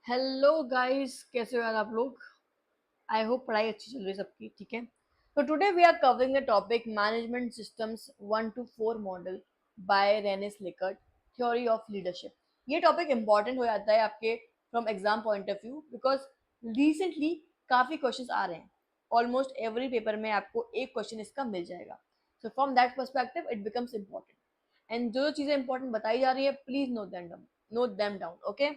Hello guys, कैसे हो यार आप लोग। आई होप पढ़ाई अच्छी चल रही है सबकी। ठीक है, तो today we are covering the topic management systems 1 to 4 model by Rensis Likert, theory of leadership. ये टॉपिक इंपॉर्टेंट हो जाता है आपके from exam point of view, because recently काफी क्वेश्चंस आ रहे हैं। ऑलमोस्ट एवरी पेपर में आपको एक क्वेश्चन इसका मिल जाएगा। So from that perspective it becomes important. And जो जो चीजें इंपॉर्टेंट बताई जा रही है, please note them down. Okay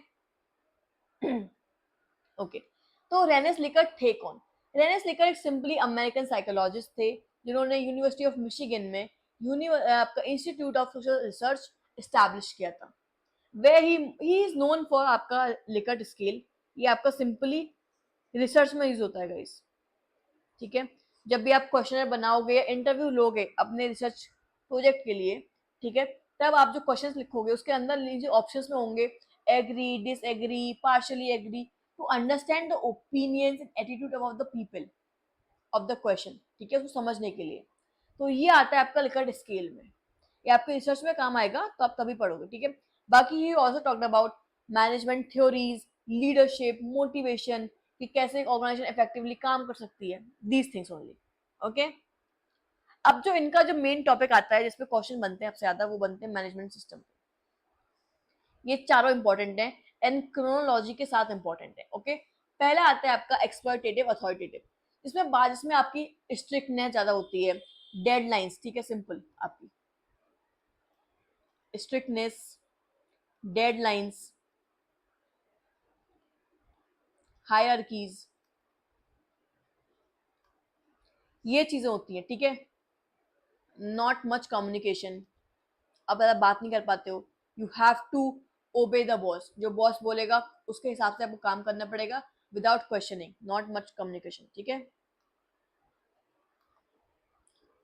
okay, तो रेनेस लिकर थे कौन? रेनेस लिकर एक सिंपली अमेरिकन साइकोलॉजिस्ट थे, जिन्होंने यूनिवर्सिटी ऑफ मिशिगन में आपका institute of social research establish किया था। वे ही इज नोन फॉर आपका लिकर्ट स्केल। ये आपका सिंपली रिसर्च में यूज होता है गाइस। ठीक है, जब भी आप क्वेश्चनर बनाओगे या इंटरव्यू लोगे अपने रिसर्च प्रोजेक्ट के लिए, ठीक है, तब आप जो क्वेश्चंस लिखोगे उसके अंदर लीजिए ऑप्शंस में होंगे agree, disagree, partially agree, to understand the opinions and attitude of the people of the question. ठीक है, उसको समझने के लिए। तो ये आता है आपका लिकर्ट स्केल में। ये आपके रिसर्च में काम आएगा, तो आप तभी पढ़ोगे। ठीक है, बाकी he also talked about management theories, leadership, motivation, कि कैसे एक ऑर्गेनाइजेशन इफेक्टिवली काम कर सकती है, दीज थिंग्स ओनली। ओके, अब जो इनका जो मेन टॉपिक आता है जिसपे क्वेश्चन बनते हैं सबसे ज्यादा, वो बनते हैं मैनेजमेंट सिस्टम। ये चारों इंपॉर्टेंट हैं एंड क्रोनोलॉजी के साथ इंपॉर्टेंट है। ओके, पहला आता है आपका एक्सप्लॉयटेटिव अथॉरिटेटिव। इसमें आपकी स्ट्रिक्टनेस ज्यादा होती है, डेडलाइंस। ठीक है, सिंपल आपकी स्ट्रिक्टनेस, डेडलाइंस, हायरार्कीज, ये चीजें होती हैं। ठीक है, नॉट मच कम्युनिकेशन। अब अगर बात नहीं कर पाते हो, you have to obey the boss. जो बॉस बोलेगा उसके हिसाब से आपको काम करना पड़ेगा, without questioning, not much communication. ठीक है,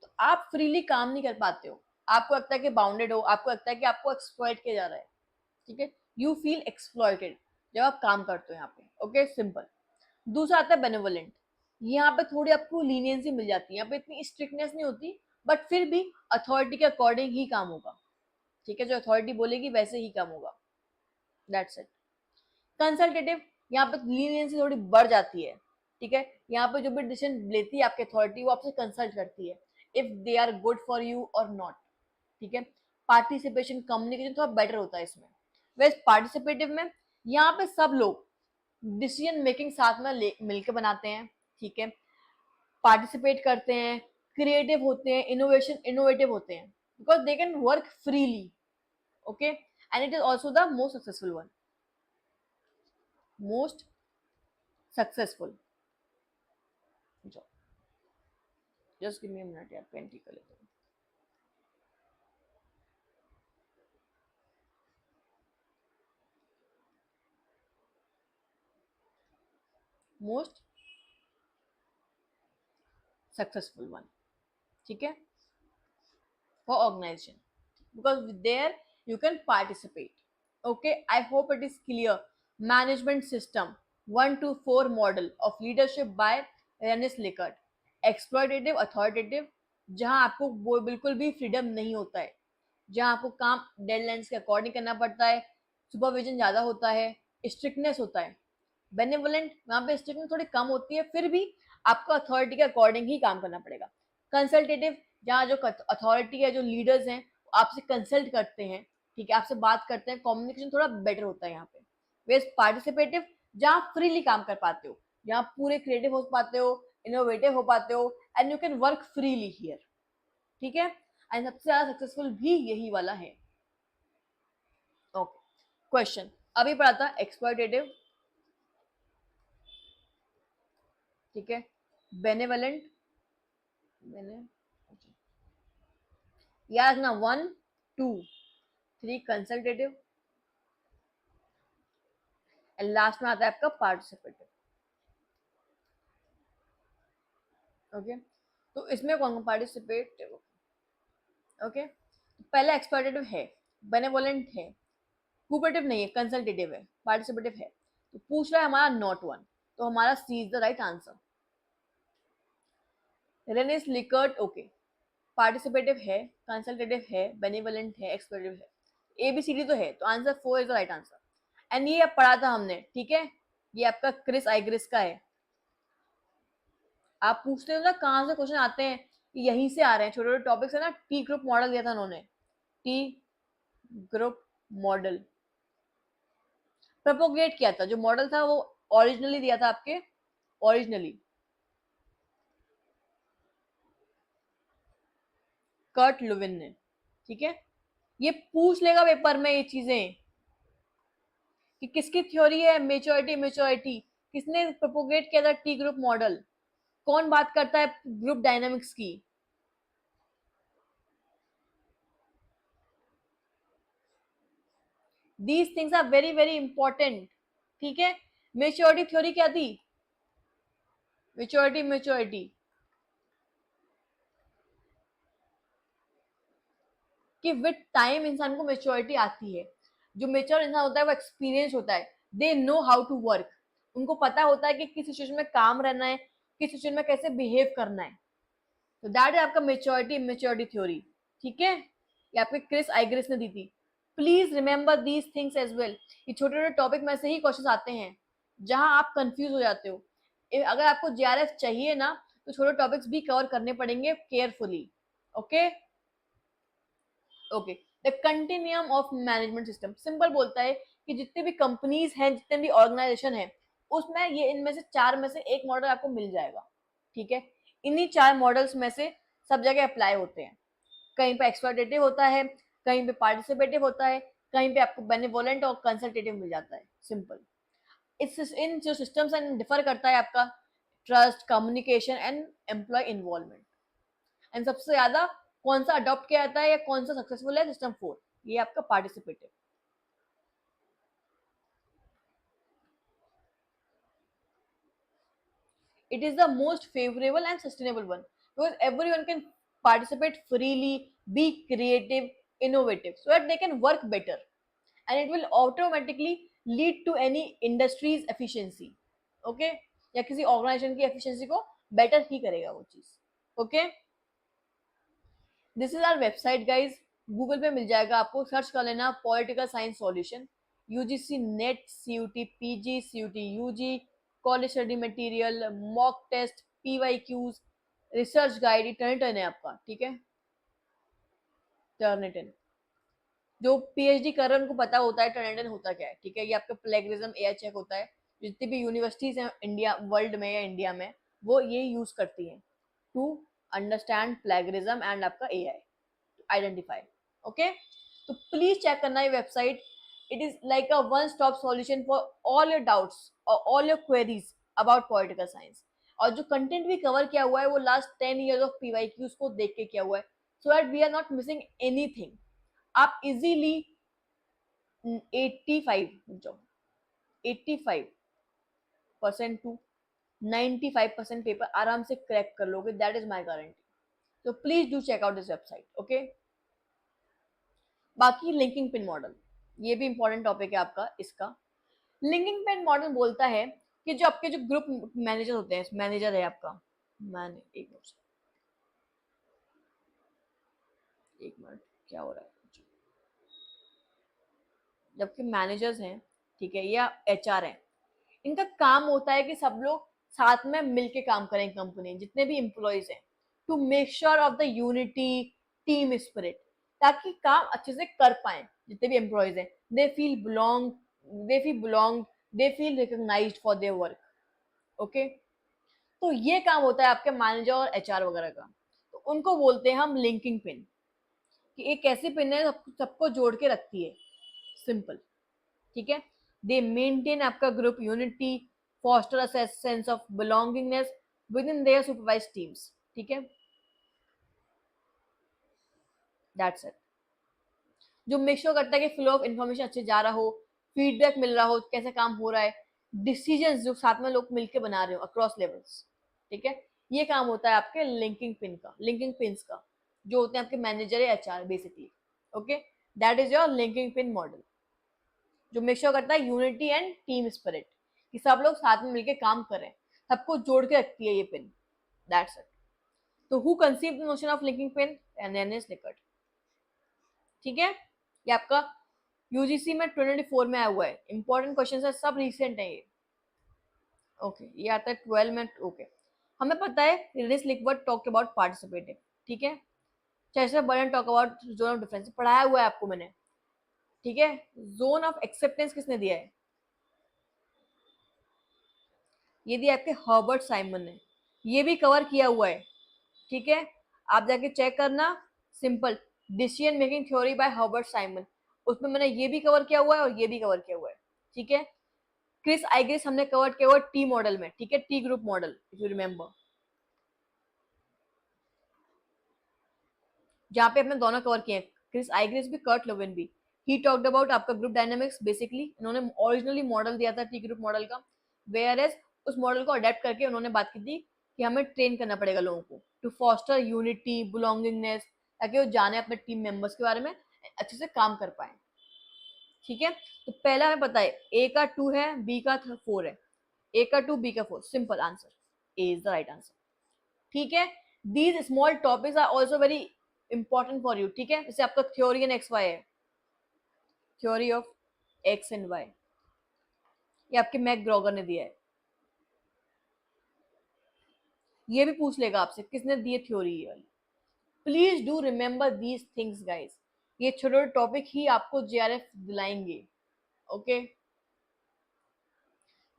तो आप फ्रीली काम नहीं कर पाते हो, आपको लगता है कि बाउंडेड हो, आपको लगता है कि आपको एक्सप्लॉइट किया जा रहा है। ठीक है, यू फील एक्सप्लॉइटेड जब आप काम करते हो यहाँ पे। Okay, simple. दूसरा आता है बेनेवोलेंट। यहाँ पे थोड़ी आपको लीनियंसी मिल जाती है, यहाँ पे इतनी स्ट्रिक्टनेस नहीं होती, बट फिर भी अथॉरिटी के अकॉर्डिंग ही काम होगा। ठीक है, जो अथॉरिटी बोलेगी वैसे ही काम होगा, दैट्स इट। कंसल्टेटिव, यहाँ पे लीनियंसी थोड़ी बढ़ जाती है। ठीक है, यहाँ पे जो भी डिसीजन लेती है आपकी अथॉरिटी, वो आपसे कंसल्ट करती है if they are good for you और नॉट। ठीक है, पार्टिसिपेशन, कम्युनिकेशन थोड़ा बेटर होता है इसमें। वैसे पार्टिसिपेटिव में यहाँ पे सब लोग डिसीजन मेकिंग साथ में मिलकर बनाते हैं। ठीक है, पार्टिसिपेट करते हैं, क्रिएटिव होते हैं, इनोवेटिव होते हैं, because they can work freely. Okay, and it is also the most successful one, most successful job. Just give me a minute यार, पेन ठीक कर लेता हूँ। Most successful one. ठीक है, for organization, because there you can participate. Okay, I hope it is clear. Management system 1 to 4 model of leadership by Rennis Likert. Exploitative, authoritative, जहां आपको वो बिल्कुल भी फ्रीडम नहीं होता है, जहां आपको काम डेडलाइंस के अकॉर्डिंग करना पड़ता है, सुपरविजन ज्यादा होता है, स्ट्रिक्टनेस होता है। बेनिवोलेंट, वहां पे स्ट्रिक्टनेस थोड़ी कम होती है, फिर भी आपको अथॉरिटी के अकॉर्डिंग ही काम करना पड़ेगा। कंसल्टेटिव, जहाँ जो अथॉरिटी है, जो लीडर्स हैं, आपसे कंसल्ट करते हैं। ठीक है, आपसे बात करते हैं, कम्युनिकेशन थोड़ा बेटर होता है यहाँ पे। वेस्ट पार्टिसिपेटिव, जहाँ फ्रीली काम कर पाते हो, जहाँ पूरे क्रिएटिव हो पाते हो, इनोवेटिव हो पाते हो, and you can work freely here. ठीक है, एंड सबसे ज्यादा सक्सेसफुल भी यही वाला है। ओके, क्वेश्चन अभी पढ़ा था एक्सप्लॉइटेटिव। ठीक है, बेनेवलेंट, बेने याद रखना 1 2 3 कंसल्टेटिव, एंड लास्ट में आता है आपका पार्टिसिपेटिव। ओके, तो इसमें कौन कौन पार्टिसिपेटिव? ओके, पहला एक्सप्लॉइटेटिव है, बेनेवोलेंट है, कोऑपरेटिव नहीं है, कंसल्टेटिव है, पार्टिसिपेटिव है। तो पूछ रहा है हमारा नॉट वन, तो हमारा C is the right answer. Rensis Likert, okay, participative है, कंसल्टेटिव है, बेनिवोलेंट है, एक्सप्लोरेटिव है, ए बी सी डी तो है, तो answer 4 is the right answer. And ये अब पढ़ा था हमने, ठीक है, ये आपका क्रिस आइग्रिस का है। आप पूछते हो ना कहाँ से क्वेश्चन आते हैं, यहीं से आ रहे हैं, छोटे छोटे टॉपिक्स है ना। टी ग्रुप मॉडल दिया था उन्होंने, टी ग्रुप मॉडल प्रोपोगेट किया था, जो मॉडल था वो ओरिजिनली दिया था आपके, ओरिजिनली कर्ट लुविन ने, ठीक है। ये पूछ लेगा पेपर में ये चीजें कि किसकी थ्योरी है मेच्योरिटी, मेच्योरिटी किसने प्रोपोगेट किया था टी ग्रुप मॉडल, कौन बात करता है ग्रुप डायनामिक्स की। These things are very very important, ठीक है। मेच्योरिटी थ्योरी क्या थी, मेच्योरिटी, मेच्योरिटी कि विद टाइम इंसान को मेच्योरिटी आती है। जो मेच्योर इंसान होता है वो एक्सपीरियंस होता है, they know how to work, उनको पता होता है कि किस सिचुएशन में काम रहना है, किस सिचुएशन में कैसे बिहेव करना है। तो दैट है आपका मेच्योरिटी, मेच्योरिटी थ्योरी, ठीक है। ये आपके क्रिस आइग्रिस ने दी थी। Please remember these things as well. ये छोटे छोटे टॉपिक में से ही क्वेश्चन आते हैं जहां आप कंफ्यूज हो जाते हो। अगर आपको जीआरएफ चाहिए ना तो छोटे टॉपिक्स भी कवर करने पड़ेंगे carefully, okay. Okay, the continuum of management system simple बोलता है कि जितने भी कंपनीज हैं, जितने भी ऑर्गेनाइजेशन है, उसमें ये इनमें से चार में से एक मॉडल आपको मिल जाएगा, ठीक है। इन्हीं चार मॉडल्स में से सब जगह अप्लाई होते हैं। कहीं पे एक्सप्लॉयटेटिव होता है, कहीं पे पार्टिसिपेटिव होता है, कहीं पे आपको बेनिवोलेंट और कंसल्टेटिव मिल जाता है, सिंपल। इस इन जो सिस्टम्स एंड डिफर करता है आपका trust, communication and employ involvement. And सबसे ज्यादा कौन सा अडॉप्ट किया जाता है या कौन सा सक्सेसफुल है, सिस्टम 4, ये आपका participative. It is the most favorable and sustainable one because everyone can participate freely, be creative, innovative, so that they can work better, and it will automatically lead to any industry's efficiency, okay, या किसी organisation की efficiency को better ही करेगा वो चीज, okay. This is our website guys, Google पे मिल जाएगा, आपको सर्च कर लेना political science solution, UGC NET, CUET PG, CUET UG, college study material, mock test, PYQs, research guide, Turnitin है आपका, ठीक है, टर्निटन। जो पीएचडी कर रहे हैं उनको पता होता है टर्निटन होता क्या है, ठीक है। ये आपका प्लेगरिज्म एआई चेक होता है, जितनी भी यूनिवर्सिटीज हैं इंडिया, वर्ल्ड में या इंडिया में, वो ये यूज करती हैं टू अंडरस्टैंड प्लेगरिज्म एंड आपका एआई आइडेंटिफाई, ओके। तो प्लीज चेक करना ये website, it is like a one stop solution for all your doubts और all your queries about political science. और जो कंटेंट भी कवर किया हुआ है वो लास्ट 10 years ऑफ पीवाईक्यूज को देख के किया हुआ है, so that we are not missing anything. आप इजीली 85 जो 85% टू 95% पेपर आराम से क्रैक कर लोगे, दैट इज माई गारंटी। तो please do check out this website, okay. बाकी लिंकिंग पिन मॉडल, ये भी इंपॉर्टेंट टॉपिक है आपका इसका। लिंकिंग पिन मॉडल बोलता है कि जो आपके जो ग्रुप मैनेजर होते हैं, मैनेजर है आपका, मैंने एक मिनट क्या हो रहा है, जबकि मैनेजर्स हैं, ठीक है, या एचआर हैं, इनका काम होता है कि सब लोग साथ में मिलके काम करें, कंपनी जितने भी एम्प्लॉयज हैं, to make sure of the unity, team spirit, ताकि काम अच्छे से कर पाए जितने भी एम्प्लॉयज हैं, they feel belong, they feel belong, they feel recognised for their work, okay. तो ये काम होता है आपके मैनेजर और एचआर वगैरह का। तो उनको बोलते हैं हम लिंकिंग पिन, कि एक ऐसी पिन है सबको जोड़ के रखती है, सिंपल, ठीक है। दे मेंटेन आपका group unity, foster a sense of belongingness with in their supervise teams, ठीक है, दैट्स इट। जो मेक श्योर करता है कि फ्लो ऑफ इन्फॉर्मेशन अच्छे जा रहा हो, फीडबैक मिल रहा हो कैसे काम हो रहा है, डिसीजन जो साथ में लोग मिलकर बना रहे हो अक्रॉस लेवल्स, ठीक है। ये काम होता है आपके लिंकिंग पिन का, लिंकिंग पिन्स का, जो होते हैं आपके मैनेजर या HR basically, okay. That is your linking pin model, जो मेक श्योर करता है यूनिटी एंड टीम स्पिरिट, कि सब लोग साथ में मिलकर काम करें, सबको जोड़ के रखती है ये पिन, दैट्स इट। तो who conceive the notion of linking pin, N N S निकट, ठीक है। ये आपका यूजीसी में 2024 में आया हुआ है, इंपॉर्टेंट क्वेश्चन है, सब रिसेंट है ये। ओके ये आता है 12 में। ओके हमें पता है release liquid talk about participative, ठीक है। चैसे burn talk about zone of difference, पढ़ाया हुआ है आपको मैंने, ठीक है। जोन ऑफ एक्सेप्टेंस किसने दिया है? ये दिया आपके हर्बर्ट साइमन ने, ये भी कवर किया हुआ है, ठीक है। आप जाके चेक करना, simple decision making theory by Herbert Simon, उसमें मैंने ये भी कवर किया हुआ है और ये भी कवर किया हुआ है, ठीक है। क्रिस आइग्रिस हमने कवर किया हुआ टी मॉडल में, ठीक है, T group model if you remember, जहां पे हमने दोनों कवर किए हैं, क्रिस आइग्रिस भी कर्ट लोवेन भी। ही टॉक्ड अबाउट आपका ग्रुप डायनामिक्स, बेसिकली इन्होंने ओरिजिनली मॉडल दिया था टी ग्रुप मॉडल का, वेयर एज उस मॉडल को अडेप्ट करके उन्होंने बात की थी कि हमें ट्रेन करना पड़ेगा लोगों को टू फॉस्टर यूनिटी बिलोंगिंगनेस, ताकि वो जाने अपने टीम मेंबर्स के बारे में, अच्छे से काम कर पाए, ठीक है। तो पहला हमें पता है ए का 2 है, बी का 4 है, ए का 2 बी का 4, simple answer, A is the right answer, ठीक है। These small topics are also very important for you, ठीक है। जैसे आपका थ्योरी एंड एक्स वाई है, theory of X and Y, ये आपके मैक ग्रॉगर ने दिया है, ये भी पूछ लेगा आपसे किसने दी थ्योरी ये वाली। Please do remember these things guys, ये छोटे छोटे टॉपिक ही आपको जेआरएफ दिलाएंगे, ओके।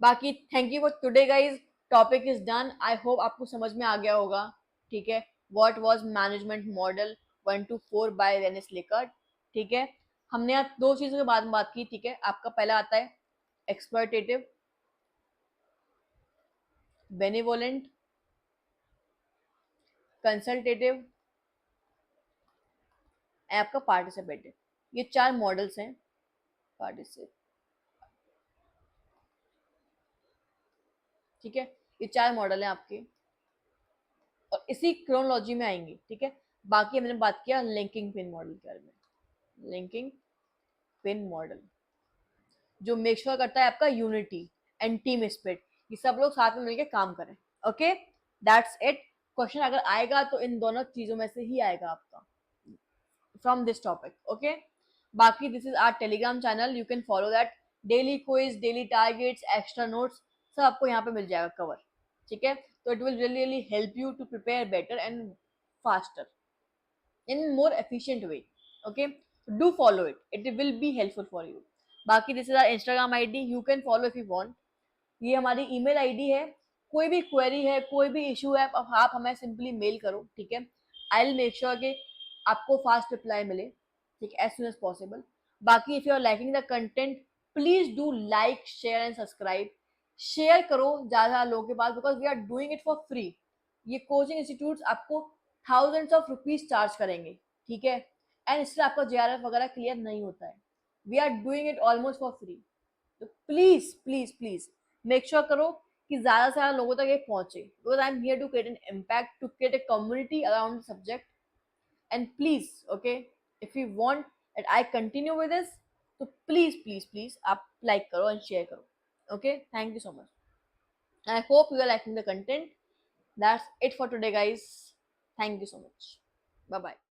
बाकी thank you for today guys, topic is done, I hope आपको समझ में आ गया होगा, ठीक है। What was management model 1 to 4 by Rensis Likert, ठीक है। हमने यहाँ दो चीजों के बारे में बात की, ठीक है। आपका पहला आता है एक्सप्लॉयटेटिव, बेनिवोलेंट, कंसल्टेटिव, आपका पार्टिसिपेटिव, ये चार मॉडल्स हैं। पार्टिसिपेट, ठीक है, ये चार मॉडल हैं आपके और इसी क्रोनोलॉजी में आएंगे, ठीक है। बाकी हमने बात किया लिंकिंग पिन मॉडल के बारे में, लिंकिंग पिन मॉडल जो मेक श्योर करता है आपका यूनिटी एंड टीम स्पिरिट, ये सब लोग साथ में मिलकर काम करें, ओके। That's it. क्वेश्चन अगर आएगा तो इन दोनों चीजों में से ही आएगा आपका, फ्रॉम दिस टॉपिक, ओके। बाकी this is our Telegram channel, you can follow that, daily quiz, daily targets, extra notes, सब आपको यहाँ पे मिल जाएगा कवर, ठीक है। तो it will really help you to prepare better and faster in more efficient way, okay. Do follow it, it will be helpful for you. बाकी this is our Instagram ID, you can follow if you want, ये हमारी email ID है, कोई भी query है, कोई भी issue है, अब आप हमें सिंपली मेल करो, ठीक है। आई विल मेक श्योर कि आपको फास्ट रिप्लाई मिले, ठीक, एज सुन एज पॉसिबल। बाकी if you are liking the content, please do like share and subscribe, share करो ज्यादा लोगों के पास, because we are doing it for free. ये कोचिंग इंस्टीट्यूट आपको थाउजेंड्स ऑफ रुपीज चार्ज करेंगे, ठीक है, एंड इससे आपका जेआरएफ वगैरह क्लियर नहीं होता है, we are doing it almost for free. तो please please please make sure करो कि ज्यादा से ज्यादा लोगों तक ये पहुंचे, because I am here to create an impact, to create a community around the subject, and please okay, if you want that I continue with this, तो प्लीज प्लीज प्लीज आप लाइक करो एंड शेयर करो, okay. Thank you so much, I hope you are liking the content. That's it for today guys, thank you so much, bye bye।